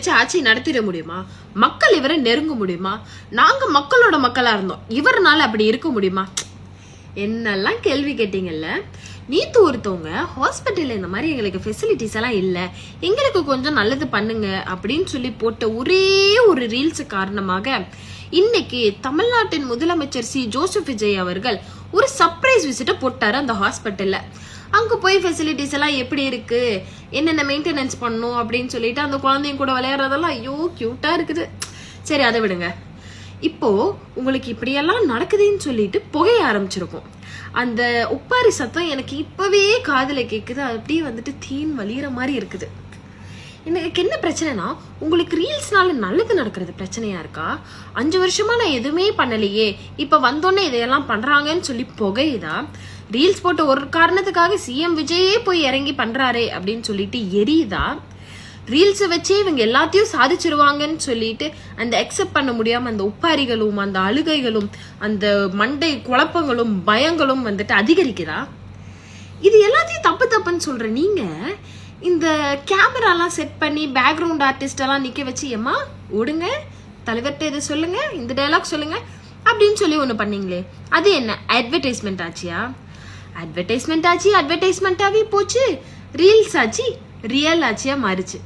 வச்சு ஆட்சி நடத்திட முடியுமா? மக்கள் இவரை நெருங்க முடியுமா? நாங்க மக்களோட மக்களா இருந்தோம், இவர்னால அப்படி இருக்க முடியுமா? என்னெல்லாம் கேள்வி கேட்டீங்கல்ல. நேத்து ஒருத்தவங்க ஹாஸ்பிட்டல்ல இந்த மாதிரி எங்களுக்கு ஃபெசிலிட்டிஸ் எல்லாம் இல்ல, எங்களுக்கு கொஞ்சம் நல்லது பண்ணுங்க அப்படின்னு சொல்லி போட்ட ஒரே ஒரு ரீல்ஸ் காரணமாக இன்னைக்கு தமிழ்நாட்டின் முதலமைச்சர் சி ஜோசப் விஜய் அவர்கள் ஒரு சர்ப்ரைஸ் விசிட்ட போட்டாரு அந்த ஹாஸ்பிட்டல்ல. அங்க போய் ஃபெசிலிட்டிஸ் எல்லாம் எப்படி இருக்கு, என்னென்ன மெயின்டெனன்ஸ் பண்ணும் அப்படின்னு சொல்லிட்டு அந்த குழந்தைங்க கூட விளையாடுறதெல்லாம் ஐயோ கியூட்டா இருக்குது. சரி, அதை விடுங்க. இப்போ உங்களுக்கு இப்படியெல்லாம் நடக்குதுன்னு சொல்லிட்டு புகைய ஆரம்பிச்சிருக்கும். அந்த உப்பாரி சத்தம் எனக்கு இப்பவே காதுல கேக்குது. அப்படியே வந்துட்டு தீன் வலிகிற மாதிரி இருக்குது. எனக்கு என்ன பிரச்சனைனா, உங்களுக்கு ரீல்ஸ்னால நல்லது நடக்கிறது பிரச்சனையா இருக்கா? 5 வருஷமா நான் எதுவுமே பண்ணலையே, இப்ப வந்தோன்னே இதையெல்லாம் பண்றாங்கன்னு சொல்லி புகையுதா? ரீல்ஸ் போட்ட ஒரு காரணத்துக்காக சிஎம் விஜயே போய் இறங்கி பண்றாரே அப்படின்னு சொல்லிட்டு எரியுதா? ரீல்ஸை வச்சே இவங்க எல்லாத்தையும் சாதிச்சிருவாங்கன்னு சொல்லிட்டு அந்த அக்செப்ட் பண்ண முடியாம அந்த உப்பாரிகளும் அந்த அழுகைகளும் அந்த மண்டை குழப்பங்களும் பயங்களும் வந்துட்டு அதிகரிக்குதா? இது எல்லாத்தையும் தப்பு தப்புன்னு சொல்ற நீங்க இந்த கேமராலாம் செட் பண்ணி பேக்ரவுண்ட் ஆர்டிஸ்ட் எல்லாம் நிக்க வச்சு ஏமா ஓடுங்க, தலைவர்கிட்ட இதை சொல்லுங்க, இந்த டைலாக் சொல்லுங்க அப்படின்னு சொல்லி ஒண்ணு பண்ணீங்களே, அது என்ன அட்வர்டைஸ்மெண்ட் ஆச்சியா? அட்வர்டைஸ்மெண்ட் ஆச்சு, அட்வர்டைஸ்மெண்டாவே போச்சு. ரீல்ஸ் ஆச்சு, ரியல் ஆச்சியா மாறிச்சு.